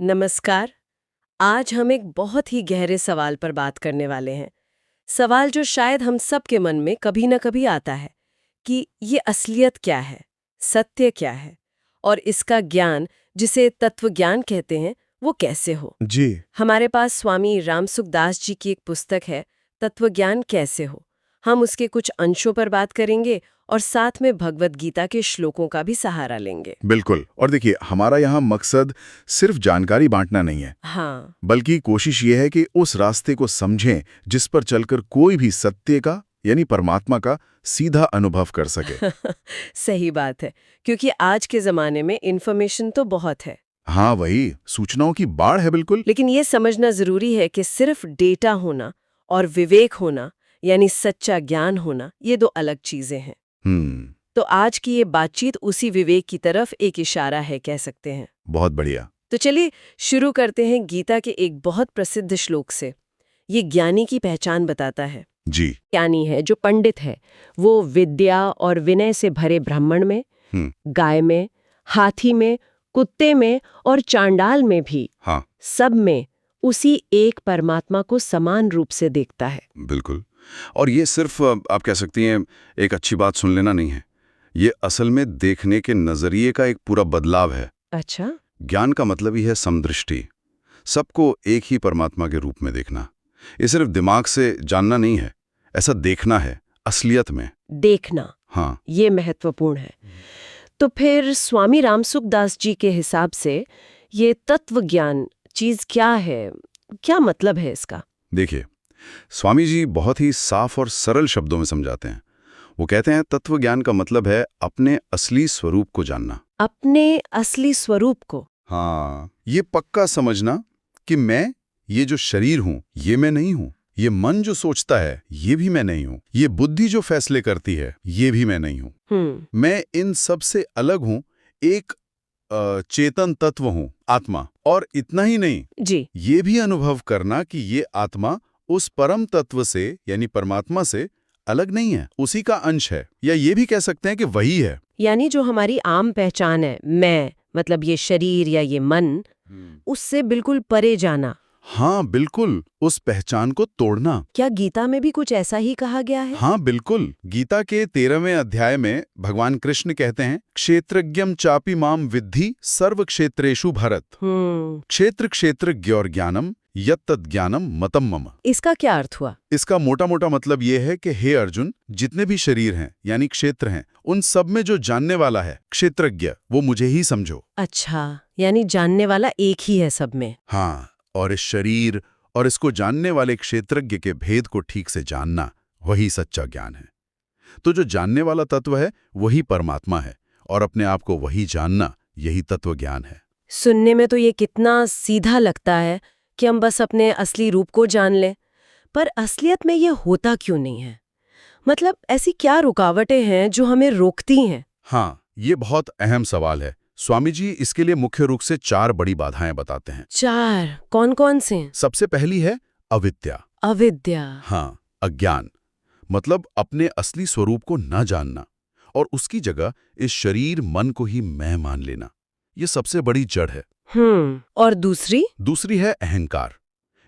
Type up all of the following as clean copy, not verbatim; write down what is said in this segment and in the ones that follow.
नमस्कार। आज हम एक बहुत ही गहरे सवाल पर बात करने वाले हैं। सवाल जो शायद हम सब के मन में कभी न कभी आता है कि ये असलियत क्या है, सत्य क्या है, और इसका ज्ञान, जिसे तत्व ज्ञान कहते हैं, वो कैसे हो। जी। हमारे पास स्वामी रामसुखदास जी की एक पुस्तक है, तत्व ज्ञान कैसे हो। हम उसके कुछ अंशों पर बात करेंगे और साथ में भगवद गीता के श्लोकों का भी सहारा लेंगे। बिल्कुल। और देखिए, हमारा यहाँ मकसद सिर्फ जानकारी बांटना नहीं है, हाँ। बल्कि कोशिश ये है कि उस रास्ते को समझें जिस पर चलकर कोई भी सत्य का यानी परमात्मा का सीधा अनुभव कर सके। सही बात है, क्योंकि आज के जमाने में इन्फॉर्मेशन तो बहुत है, हाँ, वही सूचनाओं की बाढ़ है। बिल्कुल। लेकिन ये समझना जरूरी है कि सिर्फ डेटा होना और विवेक होना, यानी सच्चा ज्ञान होना, ये दो अलग चीजें हैं। हम्म। तो आज की ये बातचीत उसी विवेक की तरफ एक इशारा है, कह सकते हैं। बहुत बढ़िया। तो चलिए शुरू करते हैं गीता के एक बहुत प्रसिद्ध श्लोक से। ये ज्ञानी की पहचान बताता है। जी। ज्ञानी है, जो पंडित है, वो विद्या और विनय से भरे ब्राह्मण में, गाय में, हाथी में, कुत्ते में और चांडाल में भी, हाँ, सब में उसी एक परमात्मा को समान रूप से देखता है। बिल्कुल। और ये सिर्फ आप कह सकती हैं एक अच्छी बात सुन लेना नहीं है, ये असल में देखने के नजरिए का एक पूरा बदलाव है। अच्छा। ज्ञान का मतलब ही है समदृष्टि, सबको एक ही परमात्मा के रूप में देखना। ये सिर्फ दिमाग से जानना नहीं है, ऐसा देखना है असलियत में। देखना, हाँ। ये महत्वपूर्ण है। तो फिर स्वामी रामसुखदास जी के हिसाब से ये तत्व ज्ञान चीज क्या है, क्या मतलब है इसका? देखिए, स्वामी जी बहुत ही साफ और सरल शब्दों में समझाते हैं। वो कहते हैं तत्व ज्ञान का मतलब है अपने असली स्वरूप को जानना। अपने असली स्वरूप को। हाँ, ये पक्का समझना कि मैं, ये जो शरीर हूं, ये मैं नहीं हूं। ये मन जो सोचता है, ये भी मैं नहीं हूं। ये बुद्धि जो फैसले करती है, ये भी मैं नहीं हूं। मैं इन सब से अलग हूं, एक चेतन तत्व हूं, आत्मा। और इतना ही नहीं जी। ये भी अनुभव करना कि ये आत्मा उस परम तत्व से यानी परमात्मा से अलग नहीं है, उसी का अंश है, या ये भी कह सकते हैं कि वही है। यानी जो हमारी आम पहचान है, मैं मतलब ये शरीर या ये मन, उससे बिल्कुल परे जाना। हाँ बिल्कुल, उस पहचान को तोड़ना। क्या गीता में भी कुछ ऐसा ही कहा गया है? हाँ बिल्कुल, गीता के 13वें अध्याय में भगवान कृष्ण कहते हैं, क्षेत्रज्ञम चापि माम विद्धि सर्व क्षेत्रेषु भरत। क्षेत्र क्षेत्रज्ञ और ज्ञानम यत्तद् ज्ञानम मतम मम। इसका क्या अर्थ हुआ? इसका मोटा मोटा मतलब ये है कि हे अर्जुन, जितने भी शरीर हैं यानी क्षेत्र हैं, उन सब में जो जानने वाला है, क्षेत्रज्ञ, वो मुझे ही समझो। अच्छा, यानी जानने वाला एक ही है सब में। हाँ, और इस शरीर और इसको जानने वाले क्षेत्रज्ञ के भेद को ठीक से जानना, वही सच्चा ज्ञान है। तो जो जानने वाला तत्व है वही परमात्मा है, और अपने आप को वही जानना, यही तत्व ज्ञान है। सुनने में तो ये कितना सीधा लगता है कि हम बस अपने असली रूप को जान लें, पर असलियत में ये होता क्यों नहीं है? मतलब ऐसी क्या रुकावटें हैं जो हमें रोकती हैं? हाँ, ये बहुत अहम सवाल है। स्वामी जी इसके लिए मुख्य रूप से 4 बड़ी बाधाएं बताते हैं। 4? कौन कौन से? सबसे पहली है अविद्या। अविद्या। हाँ, अज्ञान, मतलब अपने असली स्वरूप को न जानना और उसकी जगह इस शरीर मन को ही मैं मान लेना, ये सबसे बड़ी जड़ है। और दूसरी? दूसरी है अहंकार।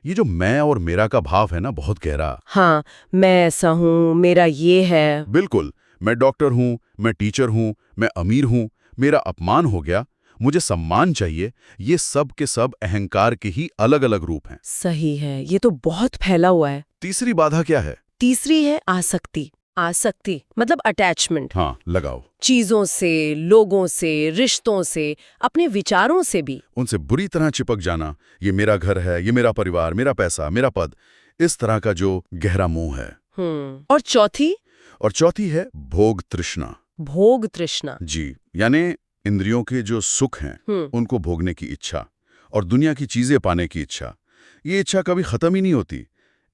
ये जो मैं और मेरा का भाव है ना, बहुत गहरा। हाँ, मैं ऐसा हूँ, मेरा ये है। बिल्कुल, मैं डॉक्टर हूँ, मैं टीचर हूँ, मैं अमीर हूँ, मेरा अपमान हो गया, मुझे सम्मान चाहिए, ये सब के सब अहंकार के ही अलग अलग रूप हैं। सही है, ये तो बहुत फैला हुआ है। तीसरी बाधा क्या है? तीसरी है आसक्ति। आसक्ति मतलब अटैचमेंट। हाँ, लगाओ। चीजों से, लोगों से, रिश्तों से, अपने विचारों से भी। उनसे बुरी तरह चिपक जाना, ये मेरा घर है, ये मेरा परिवार, मेरा पैसा, मेरा पद, इस तरह का जो गहरा मोह है। और चौथी? और चौथी है भोग तृष्णा। भोग तृष्णा। जी, यानी इंद्रियों के जो सुख हैं उनको भोगने की इच्छा और दुनिया की चीजें पाने की इच्छा। ये इच्छा कभी खत्म ही नहीं होती,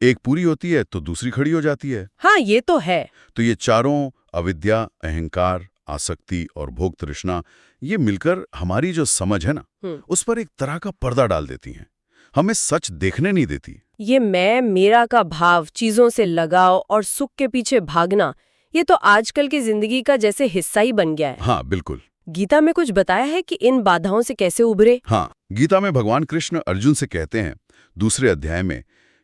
एक पूरी होती है तो दूसरी खड़ी हो जाती है। हाँ, ये तो है। तो ये चारों, अविद्या, अहंकार, आसक्ति और भोग तृष्णा, ये मिलकर हमारी जो समझ है ना, उस पर एक तरह का पर्दा डाल देती हैं, हमें सच देखने नहीं देती। ये मैं मेरा का भाव, चीजों से लगाव और सुख के पीछे भागना, ये तो आजकल की जिंदगी का जैसे हिस्सा ही बन गया है। हाँ बिल्कुल। गीता में कुछ बताया है कि इन बाधाओं से कैसे उभरे? हाँ, गीता में भगवान कृष्ण अर्जुन से कहते हैं दूसरे अध्याय में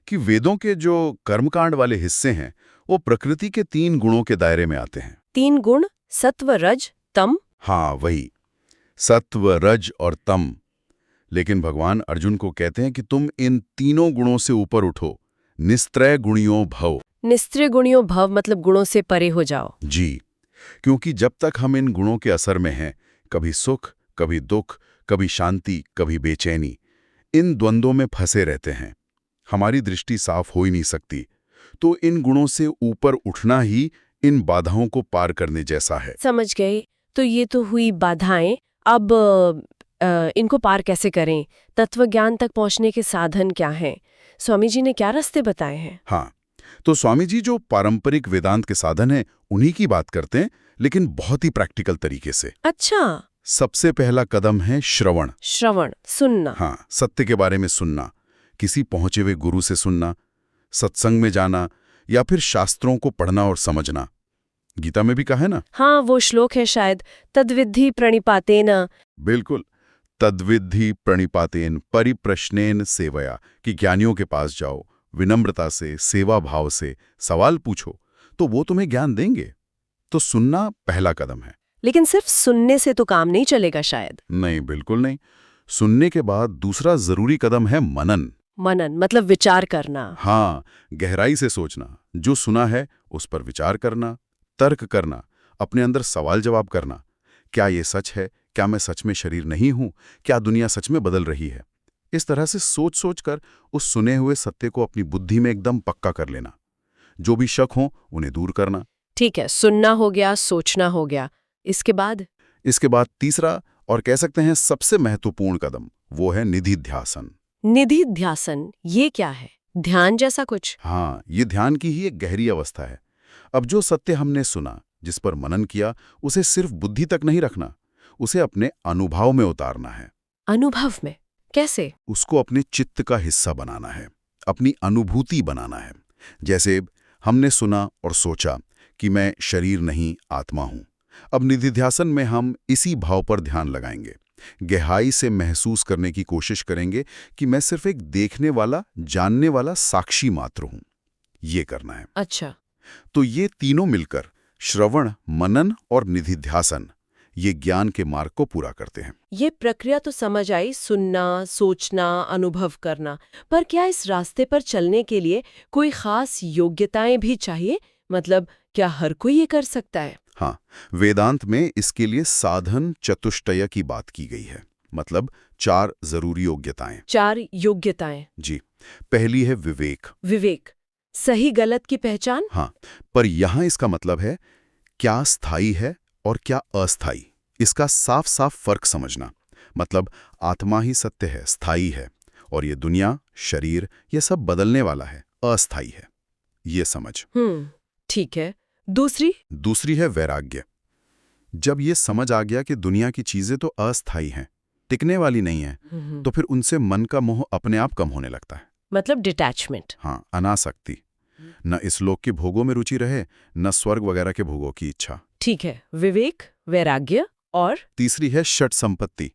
कि वेदों के जो कर्मकांड वाले हिस्से हैं वो प्रकृति के 3 गुणों के दायरे में आते हैं। 3 गुण, सत्व, रज, तम। हाँ, वही, सत्व, रज और तम। लेकिन भगवान अर्जुन को कहते हैं कि तुम इन तीनों गुणों से ऊपर उठो, निस्त्रय गुणियों भव। निस्त्रय गुणियों भव मतलब गुणों से परे हो जाओ। जी, क्योंकि जब तक हम इन गुणों के असर में हैं, कभी सुख, कभी दुख, कभी शांति, कभी बेचैनी, इन द्वंद्वों में फंसे रहते हैं, हमारी दृष्टि साफ हो ही नहीं सकती। तो इन गुणों से ऊपर उठना ही इन बाधाओं को पार करने जैसा है। समझ गए। तो ये तो हुई बाधाएं। अब इनको पार कैसे करें? तत्व ज्ञान तक पहुंचने के साधन क्या हैं? स्वामी जी ने क्या रास्ते बताए हैं? हाँ, तो स्वामी जी जो पारंपरिक वेदांत के साधन हैं उन्हीं की बात करते हैं, लेकिन बहुत ही प्रैक्टिकल तरीके से। अच्छा। सबसे पहला कदम है श्रवण। श्रवण, सुनना। हाँ, सत्य के बारे में सुनना, किसी पहुंचे हुए गुरु से सुनना, सत्संग में जाना या फिर शास्त्रों को पढ़ना और समझना। गीता में भी कहा है ना। हाँ, वो श्लोक है शायद, तद्विद्धि प्रणिपातेन। बिल्कुल, तद्विद्धि प्रणिपातेन परिप्रश्नेन सेवया, कि ज्ञानियों के पास जाओ, विनम्रता से, सेवा भाव से सवाल पूछो, तो वो तुम्हें ज्ञान देंगे। तो सुनना पहला कदम है। लेकिन सिर्फ सुनने से तो काम नहीं चलेगा शायद। नहीं, बिल्कुल नहीं। सुनने के बाद दूसरा जरूरी कदम है मनन। मनन मतलब विचार करना। हाँ, गहराई से सोचना, जो सुना है उस पर विचार करना, तर्क करना, अपने अंदर सवाल जवाब करना। क्या ये सच है? क्या मैं सच में शरीर नहीं हूं? क्या दुनिया सच में बदल रही है? इस तरह से सोच सोच कर उस सुने हुए सत्य को अपनी बुद्धि में एकदम पक्का कर लेना। जो भी शक हो उन्हें दूर करना। ठीक है, सुनना हो गया, सोचना हो गया। इसके बाद तीसरा और कह सकते हैं सबसे महत्वपूर्ण कदम, वो है निधिध्यासन। निधिध्यासन, ये क्या है? ध्यान जैसा कुछ? हाँ, ये ध्यान की ही एक गहरी अवस्था है। अब जो सत्य हमने सुना, जिस पर मनन किया, उसे सिर्फ बुद्धि तक नहीं रखना, उसे अपने अनुभव में उतारना है। अनुभव में? कैसे? उसको अपने चित्त का हिस्सा बनाना है, अपनी अनुभूति बनाना है। जैसे हमने सुना और सोचा कि मैं शरीर नहीं, आत्मा हूं। अब निधिध्यासन में हम इसी भाव पर ध्यान लगाएंगे, गहराई से महसूस करने की कोशिश करेंगे कि मैं सिर्फ एक देखने वाला, जानने वाला साक्षी मात्र हूं। ये करना है। अच्छा। तो ये तीनों मिलकर, श्रवण, मनन और निधिध्यासन, ये ज्ञान के मार्ग को पूरा करते हैं। ये प्रक्रिया तो समझ आई, सुनना, सोचना, अनुभव करना। पर क्या इस रास्ते पर चलने के लिए कोई खास योग्यताएं भी चाहिए? मतलब क्या हर कोई ये कर सकता है? हाँ, वेदांत में इसके लिए साधन चतुष्टय की बात की गई है, मतलब 4 जरूरी योग्यताएं। 4 योग्यताएं? जी। पहली है विवेक। विवेक, सही गलत की पहचान? हाँ, पर यहां इसका मतलब है क्या स्थायी है और क्या अस्थायी, इसका साफ साफ फर्क समझना। मतलब आत्मा ही सत्य है, स्थायी है, और ये दुनिया, शरीर, ये सब बदलने वाला है, अस्थायी है। ये समझ। ठीक है। दूसरी है वैराग्य। जब ये समझ आ गया कि दुनिया की चीजें तो अस्थायी हैं, टिकने वाली नहीं है, तो फिर उनसे मन का मोह अपने आप कम होने लगता है। मतलब डिटैचमेंट। हाँ, अनासक्ति। न इस लोक के भोगों में रुचि रहे, न स्वर्ग वगैरह के भोगों की इच्छा। ठीक है, विवेक, वैराग्य और तीसरी है षट संपत्ति।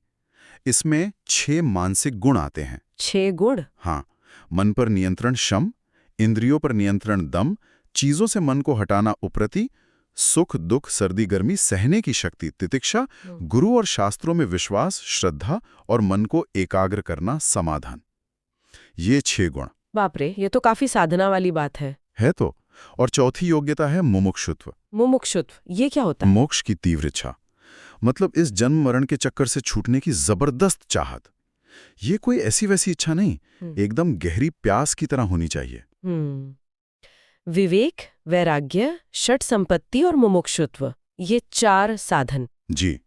इसमें 6 मानसिक गुण आते हैं। 6 गुण? हाँ, मन पर नियंत्रण शम, इंद्रियों पर नियंत्रण दम, चीजों से मन को हटाना उप्रति, सुख दुख सर्दी गर्मी सहने की शक्ति तितिक्षा, गुरु और शास्त्रों में विश्वास श्रद्धा और मन को एकाग्र करना समाधान। ये 6 गुण। बाप रे, ये तो काफी साधना वाली बात है तो। और चौथी योग्यता है मुमुक्षुत्व। मुमुक्षुत्व, ये क्या होता है? मोक्ष की तीव्र इच्छा, मतलब इस जन्म मरण के चक्कर से छूटने की जबरदस्त चाहत। ये कोई ऐसी वैसी इच्छा नहीं, एकदम गहरी प्यास की तरह होनी चाहिए। विवेक, वैराग्य, षट संपत्ति और मुमुक्षुत्व, ये 4 साधन। जी,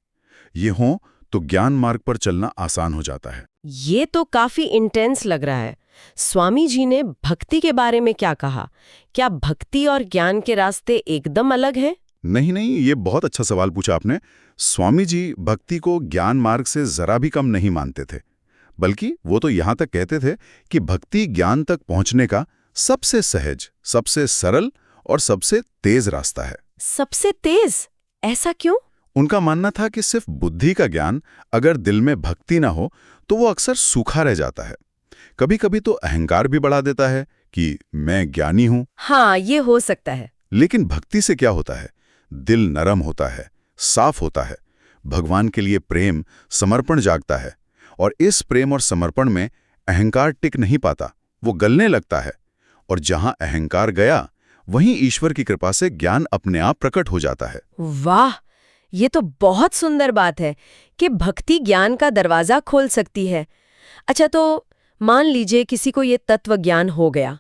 ये हों तो ज्ञान मार्ग पर चलना आसान हो जाता है। ये तो काफी इंटेंस लग रहा है। स्वामी जी ने भक्ति के बारे में क्या कहा? क्या भक्ति और ज्ञान के रास्ते एकदम अलग हैं? नहीं, ये बहुत अच्छा सवाल पूछा आपने। स्वामी जी भक्ति को ज्ञान मार्ग से जरा भी कम नहीं मानते थे, बल्कि वो तो यहां तक कहते थे कि भक्ति ज्ञान तक पहुंचने का सबसे सहज, सबसे सरल और सबसे तेज रास्ता है। सबसे तेज? ऐसा क्यों? उनका मानना था कि सिर्फ बुद्धि का ज्ञान, अगर दिल में भक्ति ना हो तो वो अक्सर सूखा रह जाता है। कभी कभी तो अहंकार भी बढ़ा देता है कि मैं ज्ञानी हूं। हाँ, ये हो सकता है। लेकिन भक्ति से क्या होता है? दिल नरम होता है, साफ होता है, भगवान के लिए प्रेम, समर्पण जागता है। और इस प्रेम और समर्पण में अहंकार टिक नहीं पाता, वो गलने लगता है। और जहां अहंकार गया, वहीं ईश्वर की कृपा से ज्ञान अपने आप प्रकट हो जाता है। वाह, ये तो बहुत सुंदर बात है कि भक्ति ज्ञान का दरवाजा खोल सकती है। अच्छा, तो मान लीजिए किसी को ये तत्व ज्ञान हो गया,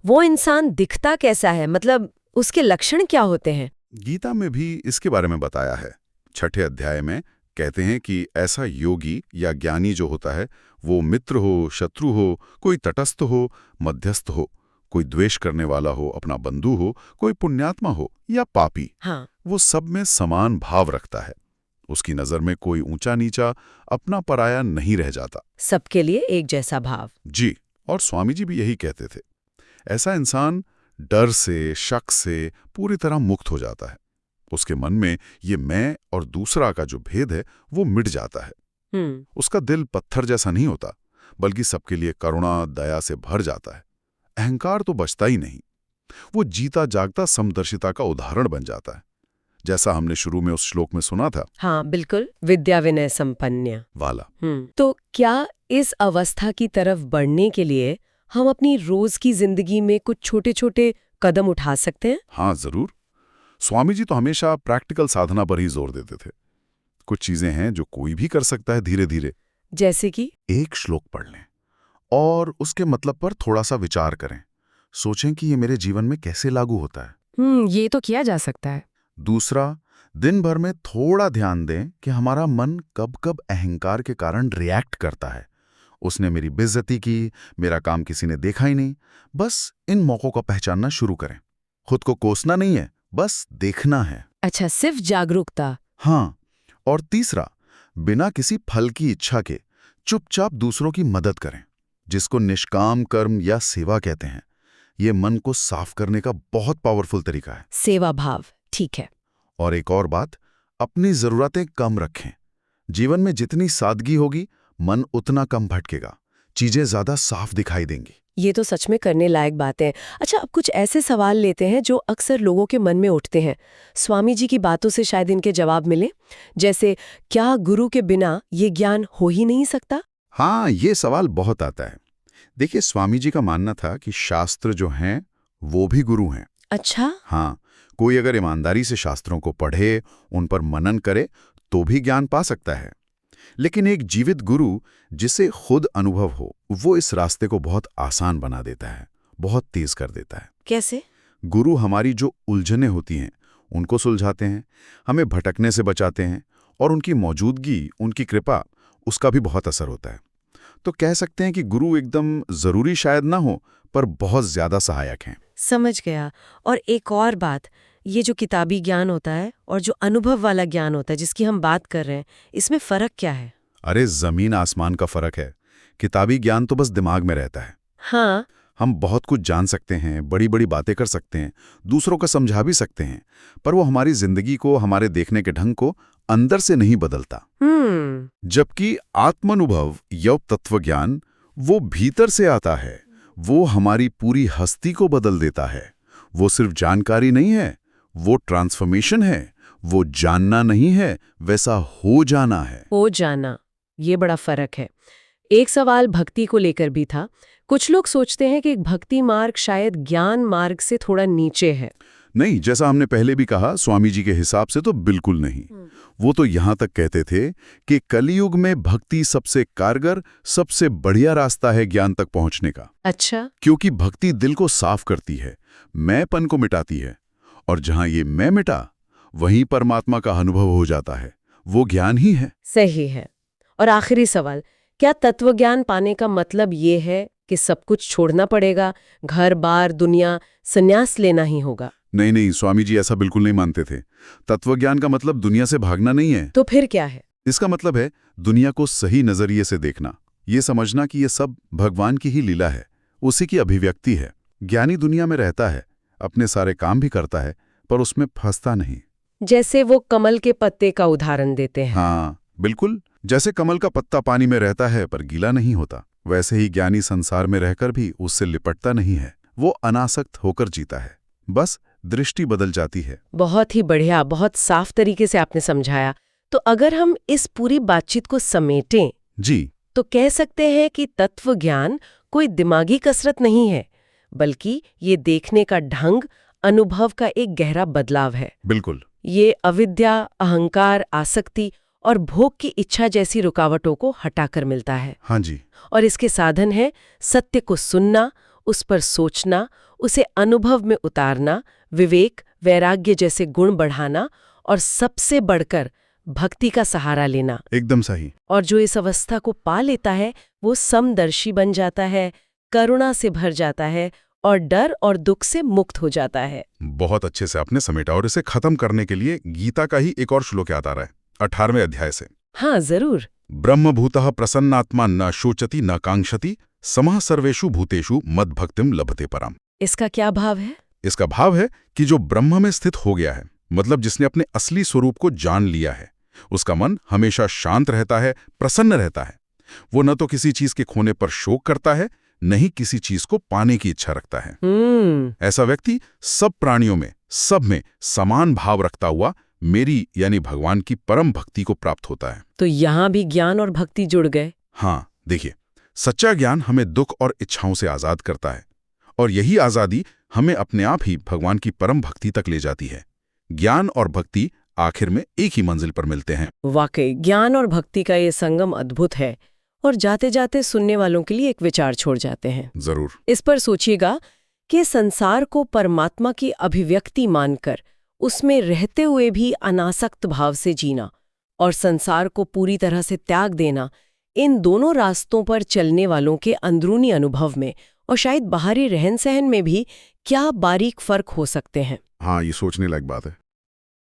वो इंसान दिखता कैसा है? मतलब उसके लक्षण क्या होते हैं? गीता में भी इसके बारे में बताया है। 6ठे अध्याय में कहते हैं कि ऐसा योगी या ज्ञानी जो होता है, वो मित्र हो, शत्रु हो, कोई तटस्थ हो, मध्यस्थ हो, कोई द्वेष करने वाला हो, अपना बंधु हो, कोई पुण्यात्मा हो या पापी, हाँ, वो सब में समान भाव रखता है। उसकी नजर में कोई ऊंचा नीचा, अपना पराया नहीं रह जाता। सबके लिए एक जैसा भाव। जी, और स्वामी जी भी यही कहते थे। ऐसा इंसान डर से, शक से पूरी तरह मुक्त हो जाता है। उसके मन में ये मैं और दूसरा का जो भेद है, वो मिट जाता है। उसका दिल पत्थर जैसा नहीं होता, बल्कि सबके लिए करुणा, दया से भर जाता है। अहंकार तो बचता ही नहीं। वो जीता जागता समदर्शिता का उदाहरण बन जाता है, जैसा हमने शुरू में उस श्लोक में सुना था। हाँ, बिल्कुल, विद्या विनय संपन्न वाला। तो क्या इस अवस्था की तरफ बढ़ने के लिए हम अपनी रोज की जिंदगी में कुछ छोटे छोटे कदम उठा सकते हैं? हाँ, जरूर। स्वामी जी तो हमेशा प्रैक्टिकल साधना पर ही जोर देते थे। कुछ चीजें हैं जो कोई भी कर सकता है धीरे धीरे। जैसे कि एक श्लोक पढ़ लें और उसके मतलब पर थोड़ा सा विचार करें। सोचें कि ये मेरे जीवन में कैसे लागू होता है। ये तो किया जा सकता है। दूसरा, दिन भर में थोड़ा ध्यान दें कि हमारा मन कब कब अहंकार के कारण रिएक्ट करता है। उसने मेरी बेइज्जती की, मेरा काम किसी ने देखा ही नहीं। बस इन मौकों का पहचानना शुरू करें। खुद को कोसना नहीं है, बस देखना है। अच्छा, सिर्फ जागरूकता। हाँ, और तीसरा, बिना किसी फल की इच्छा के चुपचाप दूसरों की मदद करें, जिसको निष्काम कर्म या सेवा कहते हैं। ये मन को साफ करने का बहुत पावरफुल तरीका है। सेवा भाव, ठीक है। और एक और बात, अपनी जरूरतें कम रखें। जीवन में जितनी सादगी होगी, मन उतना कम भटकेगा, चीजें ज्यादा साफ दिखाई देंगी। ये तो सच में करने लायक बातें हैं। अच्छा, अब कुछ ऐसे सवाल लेते हैं जो अक्सर लोगों के मन में उठते हैं। स्वामी जी की बातों से शायद इनके जवाब मिले। जैसे, क्या गुरु के बिना ये ज्ञान हो ही नहीं सकता? हाँ, ये सवाल बहुत आता है। देखिए, स्वामी जी का मानना था कि शास्त्र जो हैं, वो भी गुरु हैं। अच्छा। हाँ, कोई अगर ईमानदारी से शास्त्रों को पढ़े, उन पर मनन करे, तो भी ज्ञान पा सकता है। लेकिन एक जीवित गुरु जिसे खुद अनुभव हो, वो इस रास्ते को बहुत आसान बना देता है, बहुत तेज कर देता है। कैसे? गुरु हमारी जो उलझनें होती हैं, उनको सुलझाते हैं, हमें भटकने से बचाते हैं, और उनकी मौजूदगी, उनकी कृपा, उसका भी बहुत असर होता है। तो कह सकते हैं कि गुरु एकदम जरूरी शायद ना हो, पर बहुत ज्यादा सहायक हैं। समझ गया। और एक और बात, ये जो किताबी ज्ञान होता है और जो अनुभव वाला ज्ञान होता है जिसकी हम बात कर रहे हैं, इसमें फर्क क्या है? अरे, जमीन आसमान का फर्क है। किताबी ज्ञान तो बस दिमाग में रहता है। हाँ। हम बहुत कुछ जान सकते हैं, बड़ी बड़ी बातें कर सकते हैं, दूसरों को समझा भी सकते हैं, पर वो हमारी जिंदगी को, हमारे देखने के ढंग को अंदर से नहीं बदलता। जबकि आत्मानुभव या तत्व ज्ञान, वो भीतर से आता है। वो हमारी पूरी हस्ती को बदल देता है। वो सिर्फ जानकारी नहीं है, वो ट्रांसफॉर्मेशन है। वो जानना नहीं है, वैसा हो जाना है। हो जाना, ये बड़ा फर्क है। एक सवाल भक्ति को लेकर भी था। कुछ लोग सोचते हैं कि भक्ति मार्ग शायद ज्ञान मार्ग से थोड़ा नीचे है। नहीं, जैसा हमने पहले भी कहा, स्वामी जी के हिसाब से तो बिल्कुल नहीं। वो तो यहां तक कहते थे कि कलियुग में भक्ति सबसे कारगर, सबसे बढ़िया रास्ता है ज्ञान तक पहुंचने का। अच्छा। क्योंकि भक्ति दिल को साफ करती है, मैंपन को मिटाती है, और जहां ये मैं मिटा, वहीं परमात्मा का अनुभव हो जाता है। वो ज्ञान ही है। सही है। और आखिरी सवाल, क्या तत्व ज्ञान पाने का मतलब ये है कि सब कुछ छोड़ना पड़ेगा, घर बार दुनिया, संन्यास लेना ही होगा? नहीं नहीं, स्वामी जी ऐसा बिल्कुल नहीं मानते थे। तत्वज्ञान का मतलब दुनिया से भागना नहीं है। तो फिर क्या है? इसका मतलब है दुनिया को सही नजरिए से देखना, ये समझना कि ये सब भगवान की ही लीला है, उसी की अभिव्यक्ति है। ज्ञानी दुनिया में रहता है, अपने सारे काम भी करता है, पर उसमें फंसता नहीं। जैसे वो कमल के पत्ते का उदाहरण देते हैं। हाँ बिल्कुल, जैसे कमल का पत्ता पानी में रहता है पर गीला नहीं होता, वैसे ही ज्ञानी संसार में रहकर भी उससे लिपटता नहीं है। वो अनासक्त होकर जीता है, बस दृष्टि बदल जाती है। बहुत ही बढ़िया, बहुत साफ तरीके से आपने समझाया। तो अगर हम इस पूरी बातचीत को समेटें जी, तो कह सकते हैं कि तत्व ज्ञान कोई दिमागी कसरत नहीं है, बल्कि ये देखने का ढंग, अनुभव का एक गहरा बदलाव है। बिल्कुल। ये अविद्या, अहंकार, आसक्ति और भोग की इच्छा जैसी रुकावटों को हटाकर मिलता है। हाँ जी। और इसके साधन है सत्य को सुनना, उस पर सोचना, उसे अनुभव में उतारना, विवेक, वैराग्य जैसे गुण बढ़ाना और सबसे बढ़कर भक्ति का सहारा लेना। एकदम सही। और जो इस अवस्था को पा लेता है वो समदर्शी बन जाता है, करुणा से भर जाता है और डर और दुख से मुक्त हो जाता है। बहुत अच्छे से आपने समेटा, और इसे खत्म करने के लिए गीता का ही एक और श्लोक याद आ रहा है, 18वें अध्याय से। हाँ जरूर। ब्रह्मभूतः प्रसन्नात्मा न शोचति न कांक्षति समः सर्वेषु भूतेषु मद्भक्तिम लभते पराम। इसका क्या भाव है? इसका भाव है कि जो ब्रह्म में स्थित हो गया है, मतलब जिसने अपने असली स्वरूप को जान लिया है, उसका मन हमेशा शांत रहता है, प्रसन्न रहता है। वो न तो किसी चीज के खोने पर शोक करता है, न ही किसी चीज को पाने की इच्छा रखता है। ऐसा व्यक्ति सब प्राणियों में, सब में समान भाव रखता हुआ मेरी यानी भगवान की परम भक्ति को प्राप्त होता है। तो यहाँ भी ज्ञान और भक्ति जुड़ गए। हाँ देखिए, सच्चा ज्ञान हमें दुख और इच्छाओं से आजाद करता है, और यही आजादी हमें अपने आप ही भगवान की परम भक्ति तक ले जाती है। ज्ञान और भक्ति आखिर में एक ही मंजिल पर मिलते हैं। वाकई ज्ञान और भक्ति का ये संगम अद्भुत है, और जाते जाते सुनने वालों के लिए एक विचार छोड़ जाते हैं। जरूर। इस पर सोचिएगा कि संसार को परमात्मा की अभिव्यक्ति मानकर उसमें रहते हुए भी अनासक्त भाव से जीना और संसार को पूरी तरह से त्याग देना, इन दोनों रास्तों पर चलने वालों के अंदरूनी अनुभव में और शायद बाहरी रहन सहन में भी क्या बारीक फर्क हो सकते हैं। हाँ, ये सोचने लायक बात है।